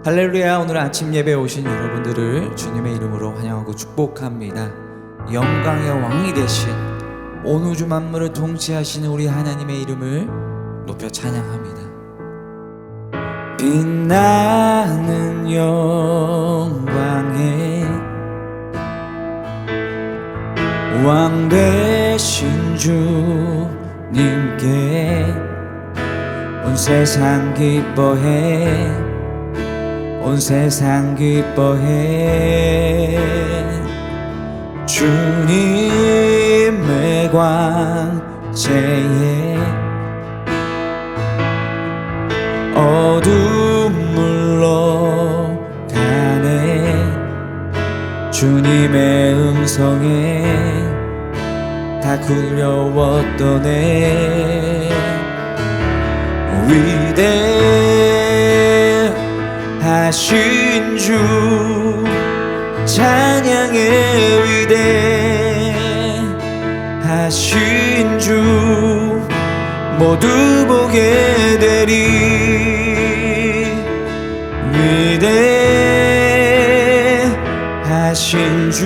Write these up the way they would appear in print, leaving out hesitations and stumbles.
할렐루야. 오늘 아침 예배에 오신 여러분들을 주님의 이름으로 환영하고 축복합니다. 영광의 왕이 되신 온 우주 만물을 통치하시는 우리 하나님의 이름을 높여 찬양합니다. 빛나는 영광의 왕 되신 주님께 온 세상 기뻐해, 온 세상 기뻐해. 주님의 광채에 어둠 물러가네. 주님의 음성에 다 두려웠던 애. 위대하신 주 찬양의 위대하신 주 모두 보게 되리. 위대하신 주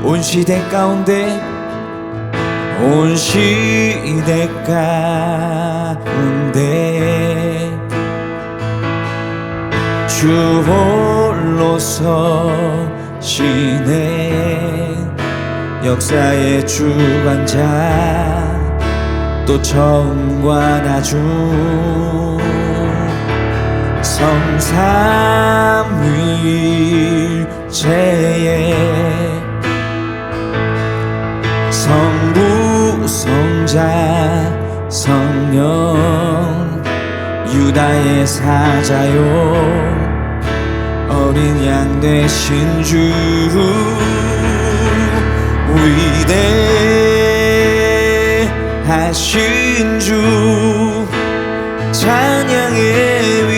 온 시대 가운데, 온 시대 가운데 주 홀로 서시네. 역사의 주관자 또 처음과 나중 성삼위일체에 성부 성자 성령 유다의 사자요 어린 양 되신 주. 위대하신 주 찬양의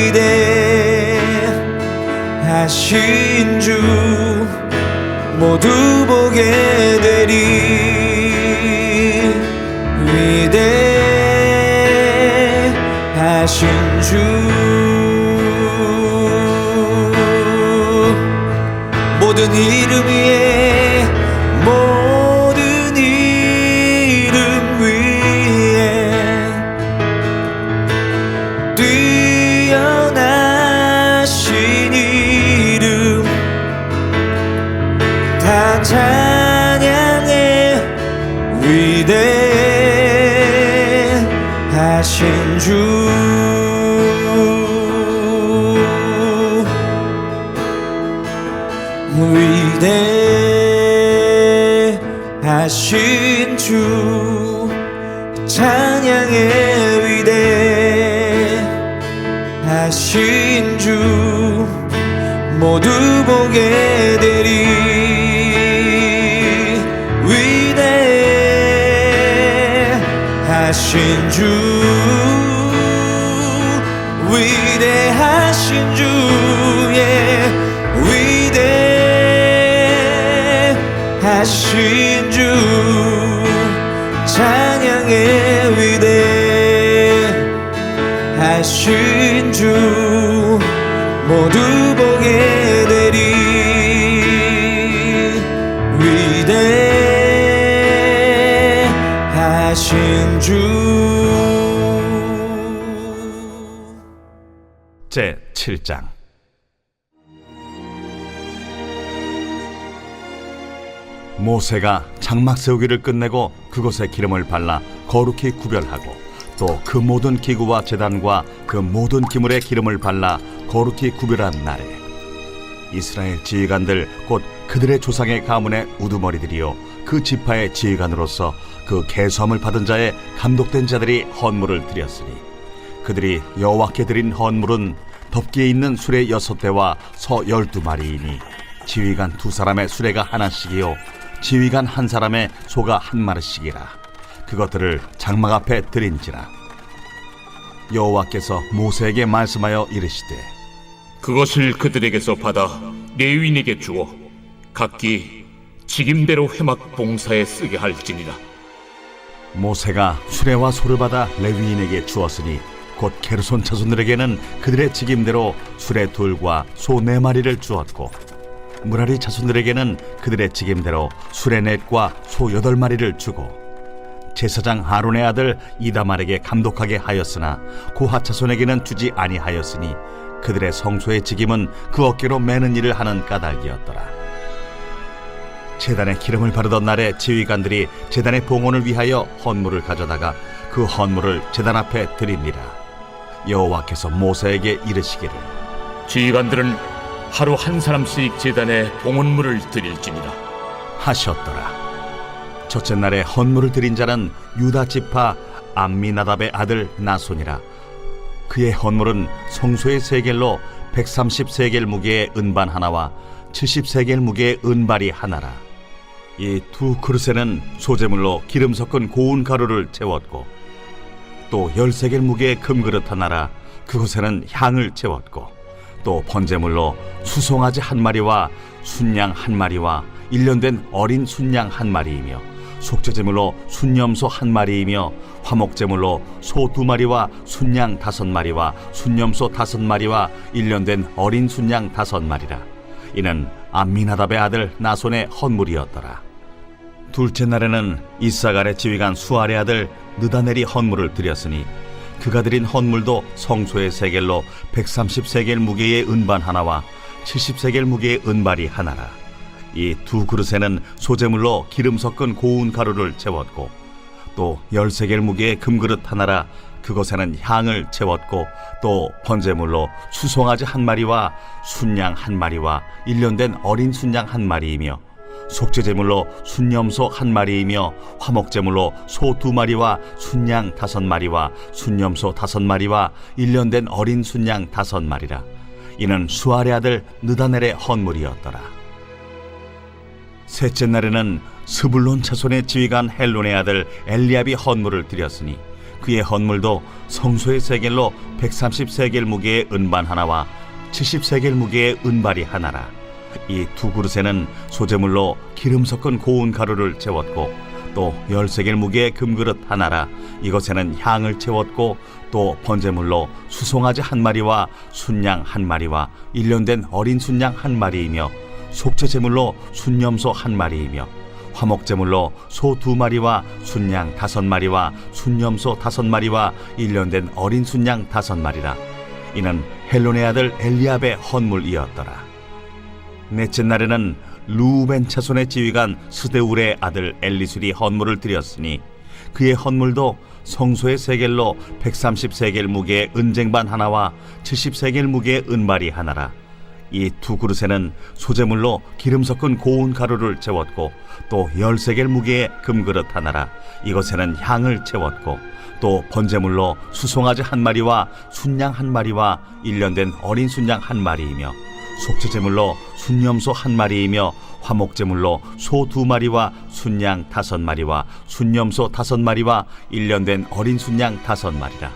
위대하신 주 모두 보게 되리. 위대하신 주 모든 이름 위에, 모든 이름 위에 뛰어나신 이름 다 찬양해. 위대하신 주 위대하신 주 찬양의 위대하신 주 모두 보게 되리. 위대하신 주 위대하신 주 위대하신 주 찬양의 위대하신 주 모두 보게 되리. 위대하신 주. 제 7장. 모세가 장막 세우기를 끝내고 그곳에 기름을 발라 거룩히 구별하고 또 그 모든 기구와 제단과 그 모든 기물에 기름을 발라 거룩히 구별한 날에 이스라엘 지휘관들 곧 그들의 조상의 가문의 우두머리들이요 그 지파의 지휘관으로서 그 계수함을 받은 자의 감독된 자들이 헌물을 드렸으니 그들이 여호와께 드린 헌물은 덮기에 있는 수레 6대와 서 12마리이니 지휘관 2사람의 수레가 하나씩이요 지휘관 1사람의 소가 1마리씩이라. 그것들을 장막 앞에 드린지라. 여호와께서 모세에게 말씀하여 이르시되 그것을 그들에게서 받아 레위인에게 주어 각기 직임대로 회막 봉사에 쓰게 할지니라. 모세가 수레와 소를 받아 레위인에게 주었으니 곧 게르손 자손들에게는 그들의 직임대로 수레 둘과 소 4마리를 주었고 무라리 자손들에게는 그들의 직임대로 수레 넷과 소 8마리를 주고 제사장 아론의 아들 이다말에게 감독하게 하였으나 고핫 자손에게는 주지 아니하였으니 그들의 성소의 직임은 그 어깨로 매는 일을 하는 까닭이었더라. 제단에 기름을 바르던 날에 지휘관들이 제단의 봉헌을 위하여 헌물을 가져다가 그 헌물을 제단 앞에 드립니다. 여호와께서 모세에게 이르시기를 지휘관들은 하루 한 사람씩 제단에 봉헌물을 드릴지니라 하셨더라. 첫째 날에 헌물을 드린 자는 유다 지파 암미나답의 아들 나손이라. 그의 헌물은 성소의 세겔로 130세겔 무게의 은반 하나와 70세겔 무게의 은발이 하나라. 이 두 그릇에는 소재물로 기름 섞은 고운 가루를 채웠고 또 10세겔 무게의 금그릇 하나라. 그곳에는 향을 채웠고 또 번제물로 수송아지 1마리와 순양 1마리와 1년 된 어린 순양 1마리이며 속죄제물로 순염소 1마리이며 화목제물로 소 2마리와 순양 5마리와 순염소 5마리와 1년 된 어린 순양 5마리라. 이는 암미나답의 아들 나손의 헌물이었더라. 둘째 날에는 이사갈의 지휘관 수알의 아들 느다넬이 헌물을 드렸으니 그가 드린 헌물도 성소의 세겔로 130세겔 무게의 은반 하나와 70세겔 무게의 은발이 하나라. 이 두 그릇에는 소재물로 기름 섞은 고운 가루를 채웠고 또 10세겔 무게의 금그릇 하나라. 그것에는 향을 채웠고 또 번제물로 수송아지 1마리와 순양 1마리와 1년 된 어린 순양 1마리이며 속죄제물로 순염소 1마리이며 화목제물로 소 2마리와 순양 5마리와 순염소 5마리와 1년 된 어린 순양 5마리라. 이는 수알의 아들 느다넬의 헌물이었더라. 셋째 날에는 스불론 자손의 지휘관 헬론의 아들 엘리압이 헌물을 드렸으니 그의 헌물도 성소의 세겔로 130세겔 무게의 은반 하나와 70세겔 무게의 은발이 하나라. 이 두 그릇에는 소재물로 기름 섞은 고운 가루를 채웠고 또 10세겔 무게의 금그릇 하나라. 이것에는 향을 채웠고 또 번제물로 수송아지 1마리와 순양 1마리와 1년 된 어린 순양 1마리이며 속죄제물로 순염소 1마리이며 화목제물로 소 2마리와 순양 5마리와 순염소 5마리와 1년 된 어린 순양 5마리라. 이는 헬론의 아들 엘리압의 헌물이었더라. 넷째 날에는 루벤 자손의 지휘관 스데울의 아들 엘리술이 헌물을 드렸으니 그의 헌물도 성소의 세겔로 130세겔 무게의 은쟁반 하나와 70세겔 무게의 은발이 하나라. 이 두 그릇에는 소재물로 기름 섞은 고운 가루를 채웠고 또 10세겔 무게의 금그릇 하나라. 이것에는 향을 채웠고 또 번제물로 수송아지 1마리와 순양 1마리와 1년 된 어린 순양 1마리이며 속죄제물로 순염소 1마리이며 화목제물로 소 2마리와 순양 5마리와 순염소 5마리와 1년 된 어린 순양 5마리라.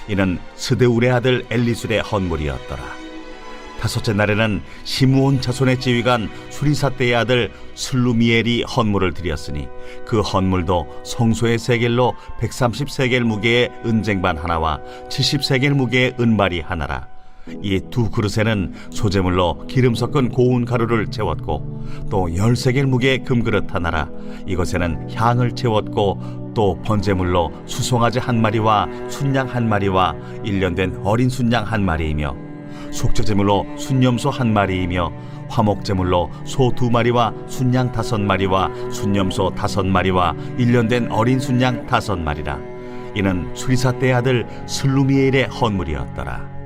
이는 스데울의 아들 엘리술의 헌물이었더라. 다섯째 날에는 시므온 자손의 지휘관 수리사떼의 아들 슬루미엘이 헌물을 드렸으니 그 헌물도 성소의 세겔로 130세겔 무게의 은쟁반 하나와 70세겔 무게의 은발이 하나라. 이 두 그릇에는 소재물로 기름 섞은 고운 가루를 채웠고 또 10세겔 무게의 금그릇 하나라. 이것에는 향을 채웠고 또 번제물로 수송아지 1마리와 순양 1마리와 1년 된 어린 순양 1마리이며 속죄제물로 순염소 1마리이며 화목제물로 소 2마리와 순양 5마리와 순염소 5마리와 1년 된 어린 순양 5마리라. 이는 수리사떼의 아들 슬루미엘의 헌물이었더라.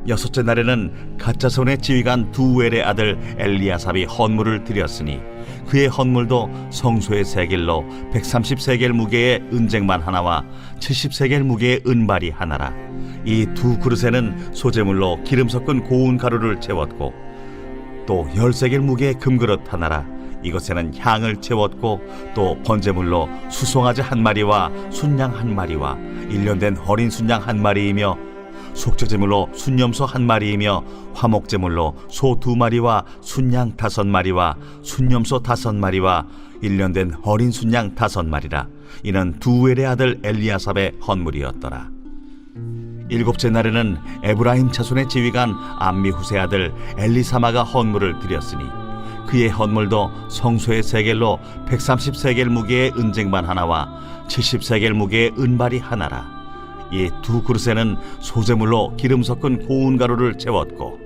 여섯째 날에는 갓자손의 지휘관 두엘의 아들 엘리아삽이 헌물을 드렸으니 그의 헌물도 성소의 세겔로 130세겔 무게의 은쟁반 하나와 70세겔 무게의 은발이 하나라. 이 두 그릇에는 소재물로 기름 섞은 고운 가루를 채웠고 또 10세겔 무게의 금그릇 하나라. 이것에는 향을 채웠고 또 번제물로 수송아지 1마리와 순양 1마리와 1년 된 어린 순양 1마리이며 속죄제물로 순염소 1마리이며 화목제물로 소 2마리와 순양 5마리와 순염소 5마리와 1년 된 어린 순양 5마리라. 이는 두엘의 아들 엘리아삽의 헌물이었더라. 일곱째 날에는 에브라임 자손의 지휘관 암미후세 아들 엘리사마가 헌물을 드렸으니 그의 헌물도 성소의 세겔로 130세겔 무게의 은쟁반 하나와 70세겔 무게의 은발이 하나라. 이 두 그릇에는 소재물로 기름 섞은 고운 가루를 채웠고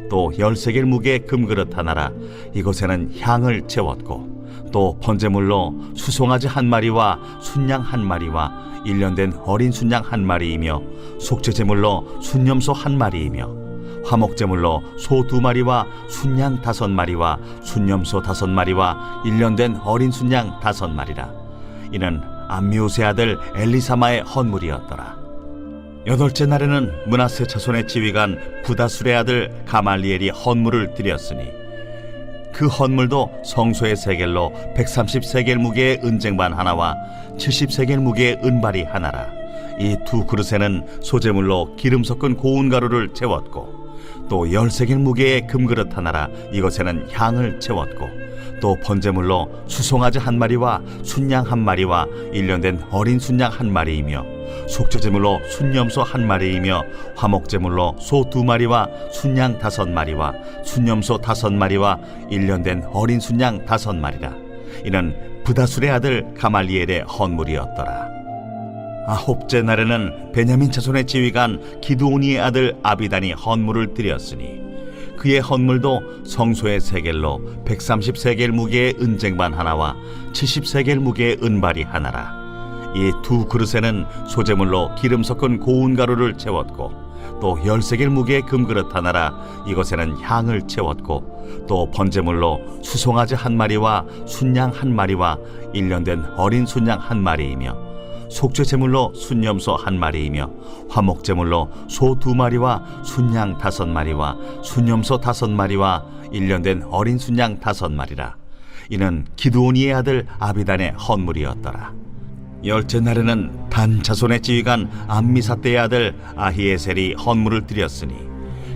또 10세겔 무게의 금그릇 하나라. 이것에는 향을 채웠고 또 번제물로 수송아지 한 마리와 순양 한 마리와 1년 된 어린 순양 한 마리이며 속죄제물로 순염소 한 마리이며 화목제물로 소 2마리와 순양 5마리와 순염소 5마리와 1년 된 어린 순양 5마리라. 이는 암미우세 아들 엘리사마의 헌물이었더라. 여덟째 날에는 므낫세 자손의 지휘관 부다술의 아들 가말리엘이 헌물을 드렸으니 그 헌물도 성소의 세겔로 130세겔 무게의 은쟁반 하나와 70세겔 무게의 은발이 하나라. 이 두 그릇에는 소재물로 기름 섞은 고운 가루를 채웠고 또 10세겔 무게의 금그릇 하나라. 이것에는 향을 채웠고 또 번제물로 수송아지 한 마리와 순양 한 마리와 1년 된 어린 순양 한 마리이며 속죄제물로 순염소 한 마리이며 화목제물로 소 2마리와 순양 5마리와 순염소 5마리와 1년 된 어린 순양 5마리라. 이는 부다술의 아들 가말리엘의 헌물이었더라. 아홉째 날에는 베냐민 자손의 지휘관 기드오니의 아들 아비단이 헌물을 드렸으니 그의 헌물도 성소의 세겔로 130세겔 무게의 은쟁반 하나와 70세겔 무게의 은발이 하나라. 이 두 그릇에는 소재물로 기름 섞은 고운 가루를 채웠고 또 10세겔 무게의 금그릇 하나라. 이것에는 향을 채웠고 또 번제물로 수송아지 한 마리와 순양 한 마리와 1년 된 어린 순양 한 마리이며 속죄제물로 순염소 한 마리이며 화목제물로 소 2마리와 순양 5마리와 순염소 5마리와 1년 된 어린 순양 5마리라. 이는 기드오니의 아들 아비단의 헌물이었더라. 열째 날에는 단 자손의 지휘관 암미사대의 아들 아히에셀이 헌물을 드렸으니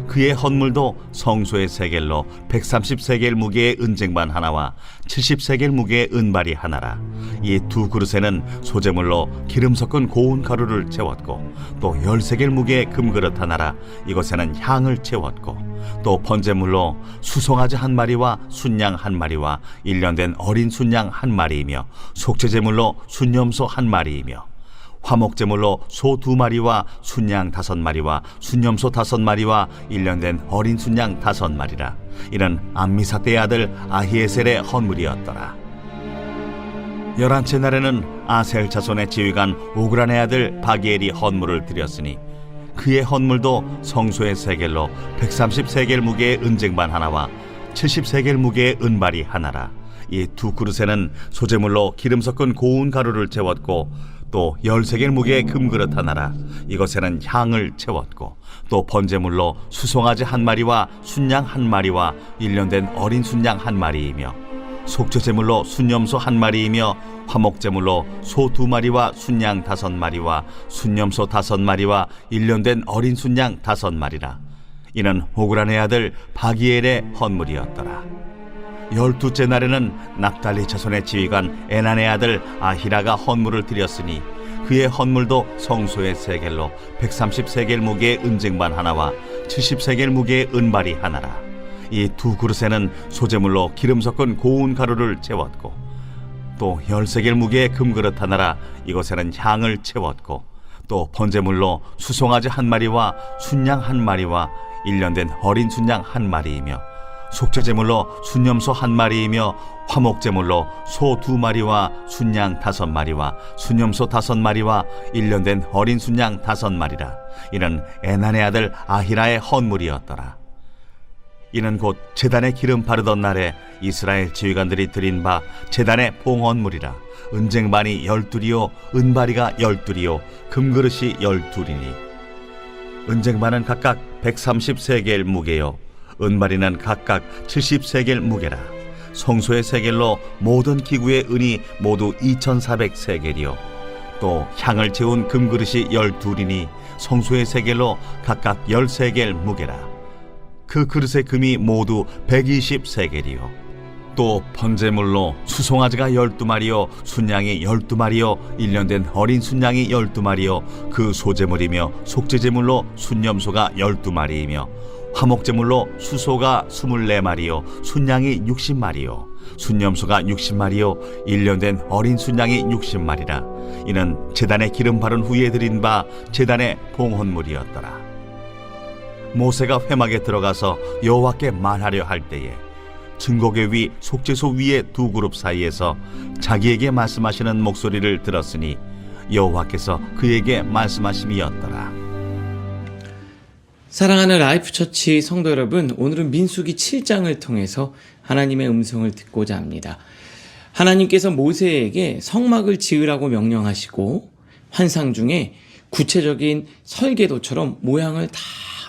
그의 헌물도 성소의 세겔로 130세겔 무게의 은쟁반 하나와 70세겔 무게의 은발이 하나라. 이 두 그릇에는 소재물로 기름 섞은 고운 가루를 채웠고 또 10세겔 무게의 금그릇 하나라. 이것에는 향을 채웠고 또 번제물로 수송아지 한 마리와 순양 한 마리와 1년 된 어린 순양 한 마리이며 속죄제물로 순염소 한 마리이며 화목제물로 소 2마리와 순양 5마리와 순염소 5마리와 1년 된 어린 순양 5마리라. 이는 암미사대의 아들 아히에셀의 헌물이었더라. 11째 날에는 아셀 자손의 지휘관 오그란의 아들 바기엘이 헌물을 드렸으니 그의 헌물도 성소의 세겔로 130세겔 무게의 은쟁반 하나와 70세겔 무게의 은발이 하나라. 이 두 그릇에는 소재물로 기름 섞은 고운 가루를 채웠고 또 10세겔 무게의 금그릇 하나라. 이것에는 향을 채웠고 또 번제물로 수송아지 한 마리와 순양 한 마리와 1년 된 어린 순양 한 마리이며 속죄제물로 순염소 한 마리이며 화목제물로 소 2마리와 순양 5마리와 순염소 5마리와 1년 된 어린 순양 5마리라. 이는 오그란의 아들 바기엘의 헌물이었더라. 12째 날에는 납달리 자손의 지휘관 에난의 아들 아히라가 헌물을 드렸으니 그의 헌물도 성소의 세겔로 130세겔 무게의 은쟁반 하나와 70세겔 무게의 은발이 하나라. 이 두 그릇에는 소재물로 기름 섞은 고운 가루를 채웠고 또 10세겔 무게의 금그릇 하나라. 이것에는 향을 채웠고 또 번제물로 수송아지 한 마리와 순양 한 마리와 1년 된 어린 순양 한 마리이며 속죄제물로 순염소 한 마리이며 화목제물로 소 2마리와 순양 5마리와 순염소 5마리와 1년 된 어린 순양 5마리라. 이는 에난의 아들 아히라의 헌물이었더라. 이는 곧 제단에 기름 바르던 날에 이스라엘 지휘관들이 드린 바 제단의 봉헌물이라. 은쟁반이 12이요 은바리가 12이요 금그릇이 12이니 은쟁반은 각각 130세겔 무게요 은바리는 각각 70세겔 무게라. 성소의 세겔로 모든 기구의 은이 모두 2400세겔이요 또 향을 채운 금그릇이 12이니 성소의 세겔로 각각 10세겔 무게라. 그 그릇의 금이 모두 120세겔이요 또 번제물로 수송아지가 12마리요 순양이 12마리요 1년 된 어린 순양이 12마리요 그 소제물이며 속죄제물로 순염소가 12마리이며 화목제물로 수소가 24마리요 순양이 60마리요 순염소가 60마리요 1년 된 어린 순양이 60마리라 이는 제단에 기름 바른 후에 드린 바 제단의 봉헌물이었더라. 모세가 회막에 들어가서 여호와께 말하려 할 때에 증거궤 위 속죄소 위의 두 그룹 사이에서 자기에게 말씀하시는 목소리를 들었으니 여호와께서 그에게 말씀하심이었더라. 사랑하는 라이프처치 성도 여러분, 오늘은 민수기 7장을 통해서 하나님의 음성을 듣고자 합니다. 하나님께서 모세에게 성막을 지으라고 명령하시고 환상 중에 구체적인 설계도처럼 모양을 다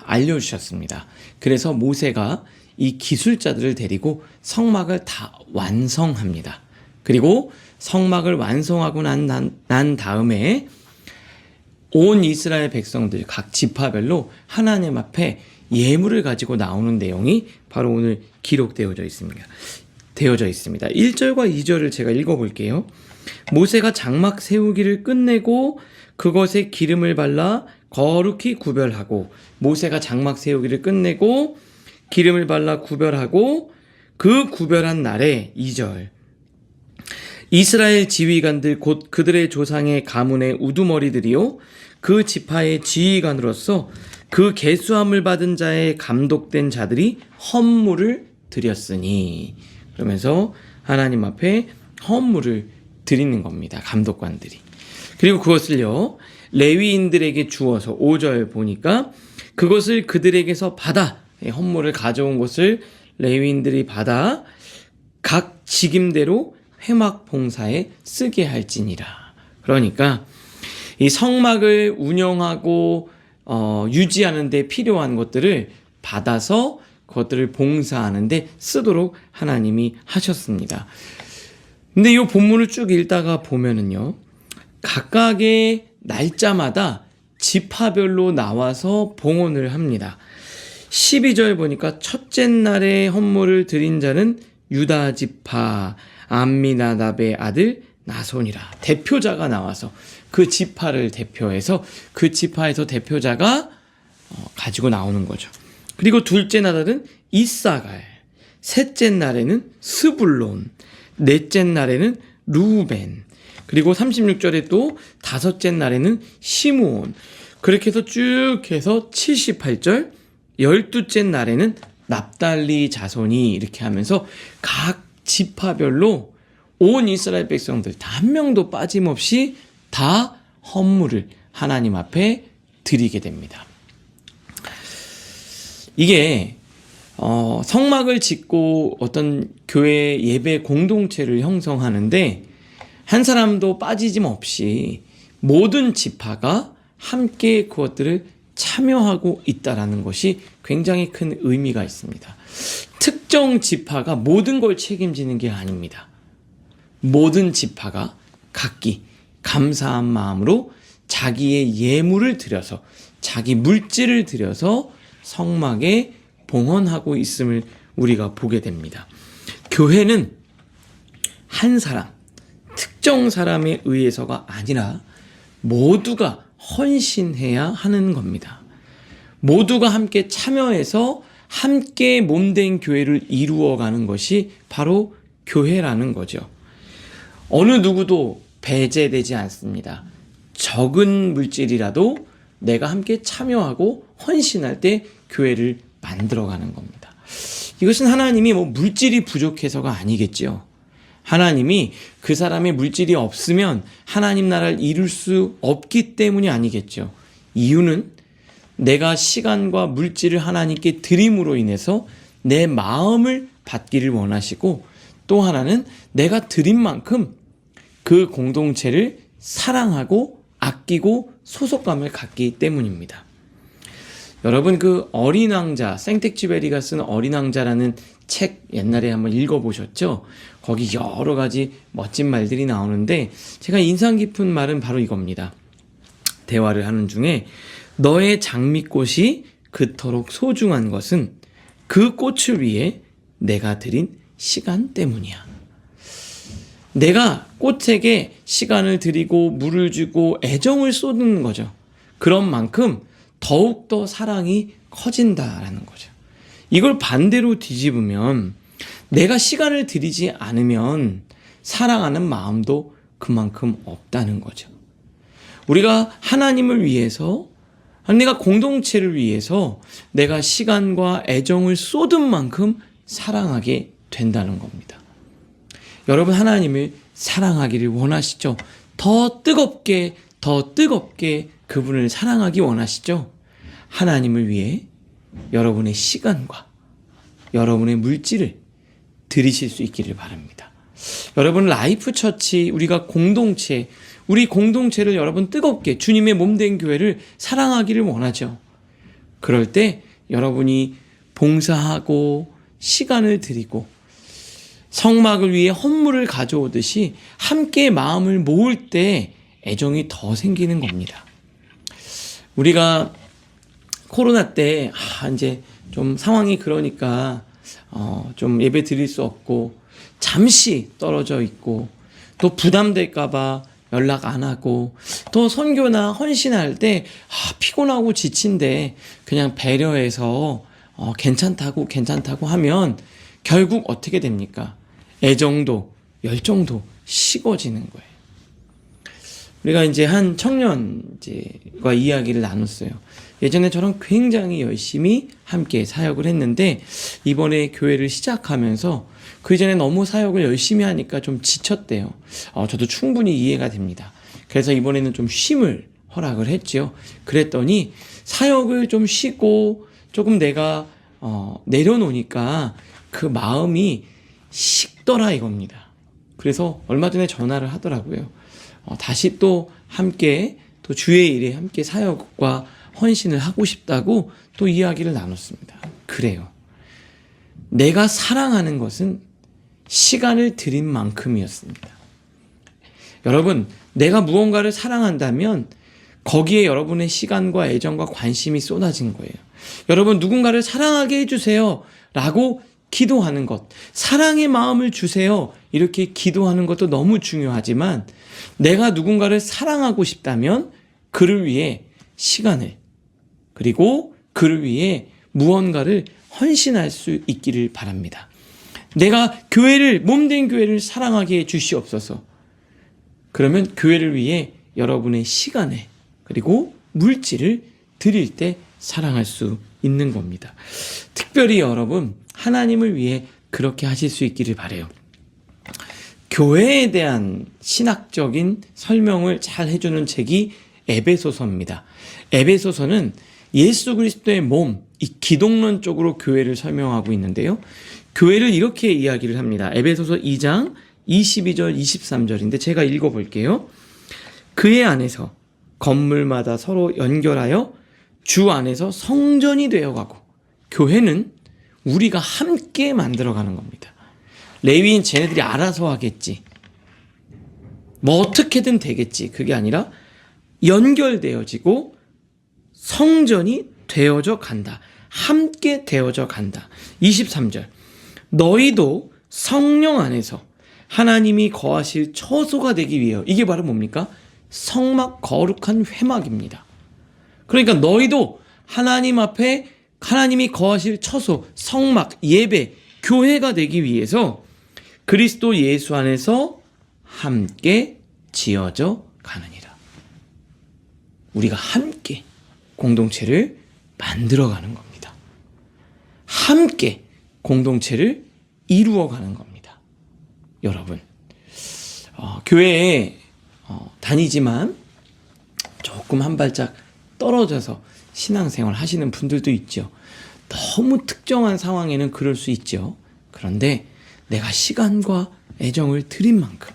알려주셨습니다. 그래서 모세가 이 기술자들을 데리고 성막을 다 완성합니다. 그리고 성막을 완성하고 난 다음에 온 이스라엘 백성들 각 지파별로 하나님 앞에 예물을 가지고 나오는 내용이 바로 오늘 기록되어져 있습니다. 1절과 2절을 제가 읽어볼게요. 모세가 장막 세우기를 끝내고 그것에 기름을 발라 거룩히 구별하고 모세가 장막 세우기를 끝내고 기름을 발라 구별하고 그 구별한 날에 2절 이스라엘 지휘관들 곧 그들의 조상의 가문의 우두머리들이요 그 지파의 지휘관으로서 그 계수함을 받은 자의 감독된 자들이 헌물을 드렸으니 그러면서 하나님 앞에 헌물을 드리는 겁니다. 감독관들이. 그리고 그것을요 레위인들에게 주어서 5절 보니까 그것을 그들에게서 받아 헌물을 가져온 것을 레위인들이 받아 각 직임대로 회막 봉사에 쓰게 할지니라. 그러니까 이 성막을 운영하고 유지하는 데 필요한 것들을 받아서 그것들을 봉사하는 데 쓰도록 하나님이 하셨습니다. 근데 이 본문을 쭉 읽다가 보면은요 각각의 날짜마다 지파별로 나와서 봉헌을 합니다. 12절 보니까 첫째 날에 헌물을 드린 자는 유다 지파 암미나답의 아들 나손이라. 대표자가 나와서 그 지파를 대표해서 그 지파에서 대표자가 가지고 나오는 거죠. 그리고 둘째 날은 이사갈, 셋째 날에는 스불론, 넷째 날에는 루벤, 그리고 36절에 또 다섯째 날에는 시므온. 그렇게 해서 쭉 해서 78절 12째 날에는 납달리 자손이 이렇게 하면서 각 지파별로 온 이스라엘 백성들 다 한 명도 빠짐없이 다 헌물을 하나님 앞에 드리게 됩니다. 이게 성막을 짓고 어떤 교회 예배 공동체를 형성하는데 한 사람도 빠지짐 없이 모든 지파가 함께 그것들을 참여하고 있다라는 것이 굉장히 큰 의미가 있습니다. 특정 지파가 모든 걸 책임지는 게 아닙니다. 모든 지파가 각기 감사한 마음으로 자기의 예물을 들여서 자기 물질을 들여서 성막에 봉헌하고 있음을 우리가 보게 됩니다. 교회는 한 사람, 특정 사람에 의해서가 아니라 모두가 헌신해야 하는 겁니다. 모두가 함께 참여해서 함께 몸된 교회를 이루어가는 것이 바로 교회라는 거죠. 어느 누구도 배제되지 않습니다. 적은 물질이라도 내가 함께 참여하고 헌신할 때 교회를 만들어가는 겁니다. 이것은 하나님이 물질이 부족해서가 아니겠죠. 하나님이 그 사람의 물질이 없으면 하나님 나라를 이룰 수 없기 때문이 아니겠죠. 이유는 내가 시간과 물질을 하나님께 드림으로 인해서 내 마음을 받기를 원하시고 또 하나는 내가 드린 만큼 그 공동체를 사랑하고 아끼고 소속감을 갖기 때문입니다. 여러분 그 어린 왕자, 생텍쥐베리가 쓴 어린 왕자라는 책 옛날에 한번 읽어보셨죠? 거기 여러 가지 멋진 말들이 나오는데 제가 인상 깊은 말은 바로 이겁니다. 대화를 하는 중에 너의 장미꽃이 그토록 소중한 것은 그 꽃을 위해 내가 드린 시간 때문이야. 내가 꽃에게 시간을 들이고 물을 주고 애정을 쏟는 거죠. 그런 만큼 더욱더 사랑이 커진다라는 거죠. 이걸 반대로 뒤집으면 내가 시간을 들이지 않으면 사랑하는 마음도 그만큼 없다는 거죠. 우리가 하나님을 위해서, 내가 공동체를 위해서 내가 시간과 애정을 쏟은 만큼 사랑하게 된다는 겁니다. 여러분, 하나님을 사랑하기를 원하시죠? 더 뜨겁게 그분을 사랑하기 원하시죠? 하나님을 위해 여러분의 시간과 여러분의 물질을 드리실 수 있기를 바랍니다. 여러분, 라이프 처치, 우리 공동체를 여러분 뜨겁게 주님의 몸된 교회를 사랑하기를 원하죠. 그럴 때 여러분이 봉사하고 시간을 드리고 성막을 위해 헌물을 가져오듯이 함께 마음을 모을 때 애정이 더 생기는 겁니다. 우리가 코로나 때 이제 좀 상황이 그러니까 좀 예배 드릴 수 없고 잠시 떨어져 있고 또 부담될까봐 연락 안 하고 또 선교나 헌신할 때 피곤하고 지친데 그냥 배려해서 괜찮다고 하면 결국 어떻게 됩니까? 애정도 열정도 식어지는 거예요. 우리가 이제 한 청년과 이야기를 나눴어요. 예전에 저랑 굉장히 열심히 함께 사역을 했는데 이번에 교회를 시작하면서 그 이전에 너무 사역을 열심히 하니까 좀 지쳤대요. 저도 충분히 이해가 됩니다. 그래서 이번에는 좀 쉼을 허락을 했죠. 그랬더니 사역을 좀 쉬고 조금 내가 내려놓으니까 그 마음이 식더라 이겁니다. 그래서 얼마 전에 전화를 하더라고요. 다시 또 함께 또 주의 일에 함께 사역과 헌신을 하고 싶다고 또 이야기를 나눴습니다. 그래요. 내가 사랑하는 것은 시간을 들인 만큼이었습니다. 여러분, 내가 무언가를 사랑한다면 거기에 여러분의 시간과 애정과 관심이 쏟아진 거예요. 여러분, 누군가를 사랑하게 해주세요 라고 기도하는 것, 사랑의 마음을 주세요 이렇게 기도하는 것도 너무 중요하지만 내가 누군가를 사랑하고 싶다면 그를 위해 시간을 그리고 그를 위해 무언가를 헌신할 수 있기를 바랍니다. 내가 몸된 교회를 사랑하게 해 주시옵소서. 그러면 교회를 위해 여러분의 시간을 그리고 물질을 드릴 때 사랑할 수 있는 겁니다. 특별히 여러분, 하나님을 위해 그렇게 하실 수 있기를 바라요. 교회에 대한 신학적인 설명을 잘 해주는 책이 에베소서입니다. 에베소서는 예수 그리스도의 몸, 이 기독론 쪽으로 교회를 설명하고 있는데요. 교회를 이렇게 이야기를 합니다. 에베소서 2장 22절 23절인데 제가 읽어볼게요. 그의 안에서 건물마다 서로 연결하여 주 안에서 성전이 되어가고, 교회는 우리가 함께 만들어가는 겁니다. 레위인 쟤네들이 알아서 하겠지, 뭐 어떻게든 되겠지, 그게 아니라 연결되어지고 성전이 되어져 간다. 함께 되어져 간다. 23절 너희도 성령 안에서 하나님이 거하실 처소가 되기 위하여, 이게 바로 뭡니까? 성막, 거룩한 회막입니다. 그러니까 너희도 하나님 앞에 하나님이 거하실 처소, 성막, 예배, 교회가 되기 위해서 그리스도 예수 안에서 함께 지어져 가느니라. 우리가 함께 공동체를 만들어가는 겁니다. 함께 공동체를 이루어가는 겁니다. 여러분, 교회에 다니지만 조금 한 발짝 떨어져서 신앙생활 하시는 분들도 있죠. 너무 특정한 상황에는 그럴 수 있죠. 그런데 내가 시간과 애정을 들인 만큼,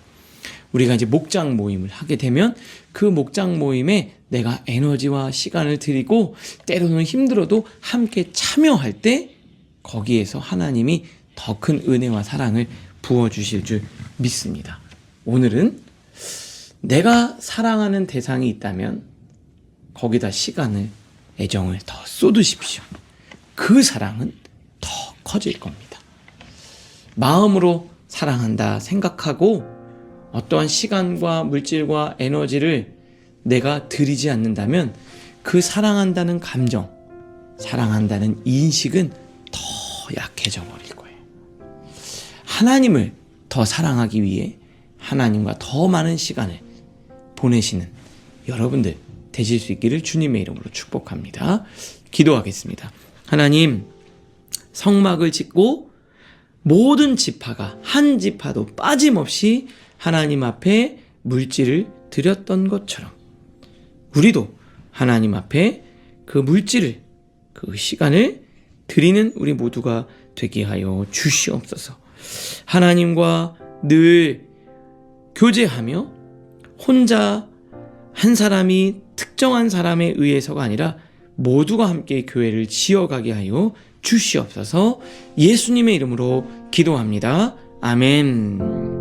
우리가 이제 목장 모임을 하게 되면 그 목장 모임에 내가 에너지와 시간을 들이고 때로는 힘들어도 함께 참여할 때 거기에서 하나님이 더 큰 은혜와 사랑을 부어주실 줄 믿습니다. 오늘은 내가 사랑하는 대상이 있다면 거기다 시간을, 애정을 더 쏟으십시오. 그 사랑은 더 커질 겁니다. 마음으로 사랑한다 생각하고 어떠한 시간과 물질과 에너지를 내가 들이지 않는다면 그 사랑한다는 감정, 사랑한다는 인식은 더 약해져 버릴 거예요. 하나님을 더 사랑하기 위해 하나님과 더 많은 시간을 보내시는 여러분들 되실 수 있기를 주님의 이름으로 축복합니다. 기도하겠습니다. 하나님, 성막을 짓고 모든 지파가 한 지파도 빠짐없이 하나님 앞에 물질을 드렸던 것처럼 우리도 하나님 앞에 그 물질을, 그 시간을 드리는 우리 모두가 되게 하여 주시옵소서. 하나님과 늘 교제하며 혼자 한 사람이 특정한 사람에 의해서가 아니라 모두가 함께 교회를 지어가게 하여 주시옵소서. 예수님의 이름으로 기도합니다. 아멘.